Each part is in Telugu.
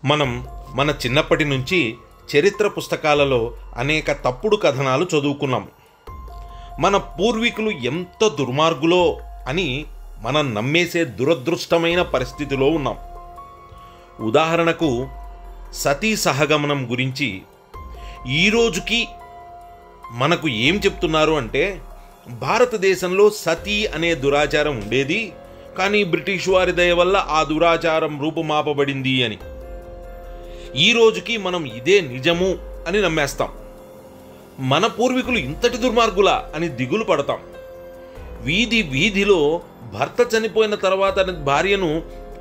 మనం మన చిన్నప్పటి నుంచి చరిత్ర పుస్తకాలలో అనేక తప్పుడు కథనాలు చదువుకున్నాం. మన పూర్వీకులు ఎంత దుర్మార్గులో అని మనం నమ్మేసే దురదృష్టమైన పరిస్థితిలో ఉన్నాం. ఉదాహరణకు సతీ సహగమనం గురించి ఈరోజుకి మనకు ఏం చెప్తున్నారు అంటే, భారతదేశంలో సతీ అనే దురాచారం ఉండేది, కానీ బ్రిటిష్ వారి దయ వల్ల ఆ దురాచారం రూపుమాపబడింది అని. ఈ రోజుకి మనం ఇదే నిజము అని నమ్మేస్తాం. మన పూర్వీకులు ఇంతటి దుర్మార్గులా అని దిగులు పడతాం. వీధి వీధిలో భర్త చనిపోయిన తర్వాత భార్యను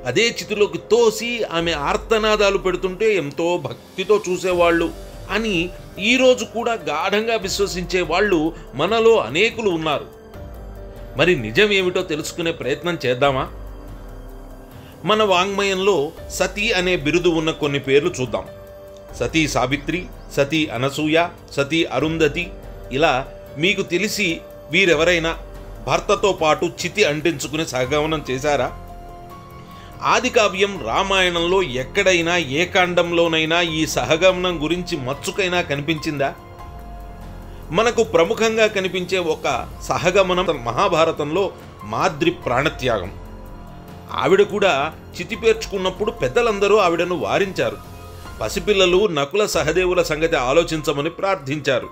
అదే చితిలోకి తోసి ఆమె ఆర్తనాదాలు పెడుతుంటే ఎంతో భక్తితో చూసేవాళ్ళు అని ఈరోజు కూడా గాఢంగా విశ్వసించే వాళ్ళు మనలో అనేకులు ఉన్నారు. మరి నిజం ఏమిటో తెలుసుకునే ప్రయత్నం చేద్దామా? మన వాంగ్మయంలో సతీ అనే బిరుదు ఉన్న కొన్ని పేర్లు చూద్దాం. సతీ సావిత్రి, సతీ అనసూయ, సతీ అరుంధతి. ఇలా మీకు తెలిసి వీరెవరైనా భర్తతో పాటు చితి అంటించుకుని సహగమనం చేశారా? ఆది కావ్యం రామాయణంలో ఎక్కడైనా ఏ కాండంలోనైనా ఈ సహగమనం గురించి మచ్చుకైనా కనిపించిందా? మనకు ప్రముఖంగా కనిపించే ఒక సహగమనం మహాభారతంలో మాద్రి ప్రాణత్యాగం. ఆవిడ కూడా చితి పేర్చుకున్నప్పుడు పెద్దలందరూ ఆవిడను వారించారు. పసిపిల్లలు నకుల సహదేవుల సంగతి ఆలోచించమని ప్రార్థించారు.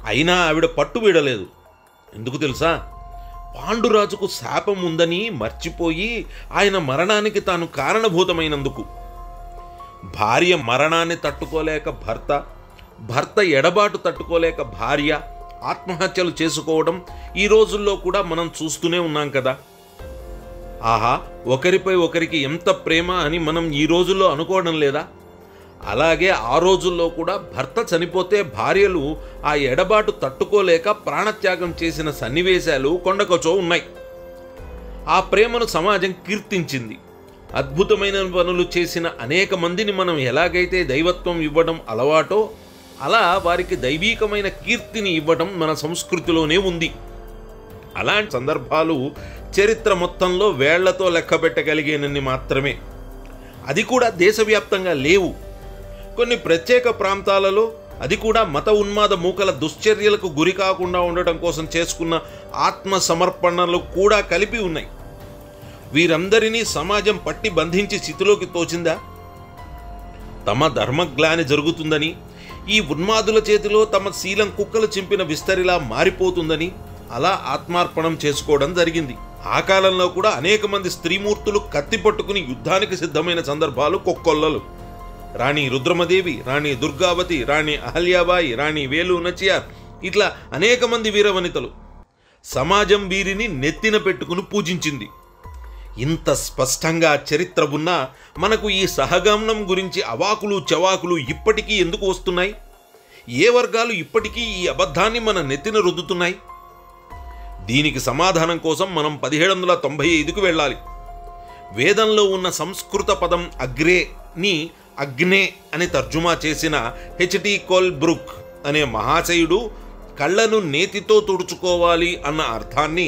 అయినా ఆవిడ పట్టు వీడలేదు. ఎందుకు తెలుసా? పాండురాజుకు శాపం ఉందని మర్చిపోయి ఆయన మరణానికి తాను కారణభూతమైనందుకు. భార్య మరణాన్ని తట్టుకోలేక భర్త, భర్త ఎడబాటు తట్టుకోలేక భార్య ఆత్మహత్యలు చేసుకోవడం ఈ రోజుల్లో కూడా మనం చూస్తూనే ఉన్నాం కదా. ఆహా, ఒకరిపై ఒకరికి ఎంత ప్రేమ అని మనం ఈ రోజుల్లో అనుకోవడం లేదా? అలాగే ఆ రోజుల్లో కూడా భర్త చనిపోతే భార్యలు ఆ ఎడబాటు తట్టుకోలేక ప్రాణత్యాగం చేసిన సన్నివేశాలు కొండకొచో ఉన్నాయి. ఆ ప్రేమను సమాజం కీర్తించింది. అద్భుతమైన పనులు చేసిన అనేక మందిని మనం ఎలాగైతే దైవత్వం ఇవ్వడం అలవాటో అలా వారికి దైవీకమైన కీర్తిని ఇవ్వడం మన సంస్కృతిలోనే ఉంది. అలాంటి సందర్భాలు చరిత్ర మొత్తంలో వేళ్లతో లెక్క పెట్టగలిగేనన్ని మాత్రమే. అది కూడా దేశవ్యాప్తంగా లేవు. కొన్ని ప్రత్యేక ప్రాంతాలలో, అది కూడా మత ఉన్మాద మూకల దుశ్చర్యలకు గురి కాకుండా ఉండటం కోసం చేసుకున్న ఆత్మ సమర్పణలు కూడా కలిపి ఉన్నాయి. వీరందరినీ సమాజం పట్టి బంధించి స్థితిలోకి తోచిందా? తమ ధర్మగ్లాని జరుగుతుందని, ఈ ఉన్మాదుల చేతిలో తమ శీలం కుక్కలు చింపిన విస్తరిలా మారిపోతుందని అలా ఆత్మార్పణం చేసుకోవడం జరిగింది. ఆ కాలంలో కూడా అనేక మంది స్త్రీమూర్తులు కత్తి పట్టుకుని యుద్ధానికి సిద్ధమైన సందర్భాలు కొక్కొల్లలు. రాణి రుద్రమదేవి, రాణి దుర్గావతి, రాణి అహల్యాబాయి, రాణి వేలు నచియార్, ఇట్లా అనేక మంది వీరవనితలు. సమాజం వీరిని నెత్తిన పెట్టుకుని పూజించింది. ఇంత స్పష్టంగా చరిత్ర ఉన్నా మనకు ఈ సహగమనం గురించి అవాకులు చవాకులు ఇప్పటికీ ఎందుకు వస్తున్నాయి? ఏ వర్గాలు ఇప్పటికీ ఈ అబద్ధాన్ని మన నెత్తిన రుద్దుతున్నాయి? దీనికి సమాధానం కోసం మనం 1795కు వెళ్ళాలి. వేదంలో ఉన్న సంస్కృత పదం అగ్రేని అగ్నే అని తర్జుమా చేసిన హెచ్టి కోల్బ్రూక్ అనే మహాశయుడు కళ్ళను నేతితో తుడుచుకోవాలి అన్న అర్థాన్ని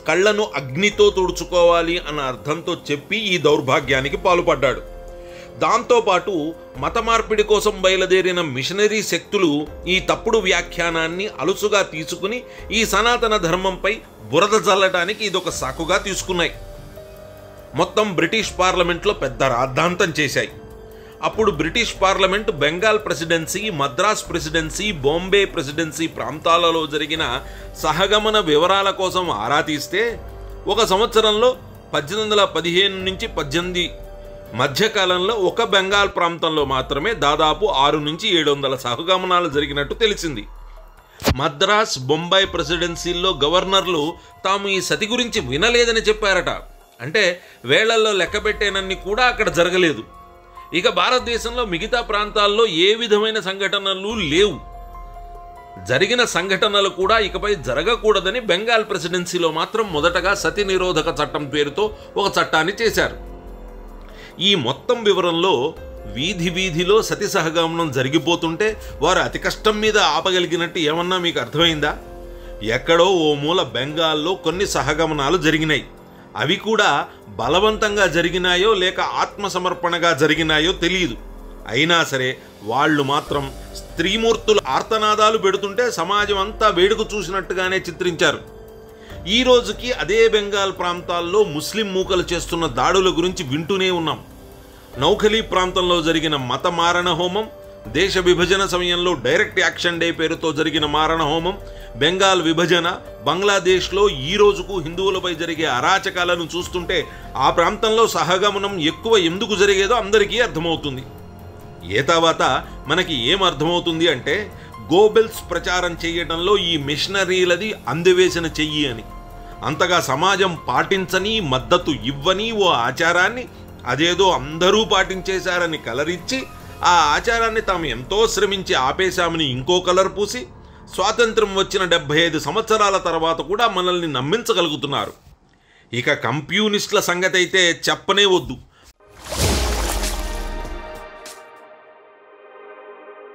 కళ్ళను అగ్నితో తుడుచుకోవాలి అన్న అర్థంతో చెప్పి ఈ దౌర్భాగ్యానికి పాల్పడ్డాడు. దాంతోపాటు మత మార్పిడి కోసం బయలుదేరిన మిషనరీ శక్తులు ఈ తప్పుడు వ్యాఖ్యానాన్ని అలుసుగా తీసుకుని ఈ సనాతన ధర్మంపై బురద జల్లడానికి ఇదొక సాకుగా తీసుకున్నాయి. మొత్తం బ్రిటిష్ పార్లమెంట్లో పెద్ద రాద్ధాంతం చేశాయి. అప్పుడు British parliament Bengal presidency, Madras presidency, Bombay presidency ప్రాంతాలలో జరిగిన సహగమన వివరాల కోసం ఆరా తీస్తే ఒక సంవత్సరంలో 1815 నుంచి 18 మధ్యకాలంలో ఒక బెంగాల్ ప్రాంతంలో మాత్రమే దాదాపు 600 నుంచి 700 సహగమనాలు జరిగినట్టు తెలిసింది. మద్రాస్, బొంబాయి ప్రెసిడెన్సీల్లో గవర్నర్లు తాము ఈ సతి గురించి వినలేదని చెప్పారట. అంటే వేళ్లలో లెక్కబెట్టేనన్ని కూడా అక్కడ జరగలేదు. ఇక భారతదేశంలో మిగతా ప్రాంతాల్లో ఏ విధమైన సంఘటనలు లేవు. జరిగిన సంఘటనలు కూడా ఇకపై జరగకూడదని బెంగాల్ ప్రెసిడెన్సీలో మాత్రం మొదటగా సతి నిరోధక చట్టం పేరుతో ఒక చట్టాన్ని చేశారు. ఈ మొత్తం వివరంలో వీధి వీధిలో సతి సహగమనం జరిగిపోతుంటే వారు అతి కష్టం మీద ఆపగలిగినట్టు ఏమన్నా మీకు అర్థమైందా? ఎక్కడో ఓ మూల బెంగాల్లో కొన్ని సహగమనాలు జరిగినాయి. అవి కూడా బలవంతంగా జరిగినాయో లేక ఆత్మసమర్పణగా జరిగినాయో తెలియదు. అయినా సరే వాళ్ళు మాత్రం స్త్రీమూర్తులు ఆర్తనాదాలు పెడుతుంటే సమాజం అంతా వేడుక చూసినట్టుగానే చిత్రించారు. ఈ రోజుకి అదే బెంగాల్ ప్రాంతాల్లో ముస్లిం మూకలు చేస్తున్న దాడుల గురించి వింటూనే ఉన్నాం. నౌఖలీ ప్రాంతంలో జరిగిన మత మారణ హోమం, దేశ విభజన సమయంలో డైరెక్ట్ యాక్షన్ డే పేరుతో జరిగిన మారణ హోమం, బెంగాల్ విభజన, బంగ్లాదేశ్లో ఈ రోజుకు హిందువులపై జరిగే అరాచకాలను చూస్తుంటే ఆ ప్రాంతంలో సహగమనం ఎక్కువ ఎందుకు జరిగేదో అందరికీ అర్థమవుతుంది. ఏ తర్వాత మనకి ఏం అర్థమవుతుంది అంటే గోబెల్స్ ప్రచారం చేయడంలో ఈ మిషనరీలది అందవేసిన చెయ్యి అని. అంతగా సమాజం పాటించని, మద్దతు ఇవ్వని ఓ ఆచారాన్ని అదేదో అందరూ పాటించేశారని కలరిచ్చి ఆ ఆచారాన్ని తాము ఎంతో శ్రమించి ఆపేశామని ఇంకో కలర్ పూసి స్వాతంత్రం వచ్చిన 75 సంవత్సరాల తర్వాత కూడా మనల్ని నమ్మించగలుగుతున్నారు. ఇక కమ్యూనిస్టుల సంగతి అయితే చెప్పనే వద్దు.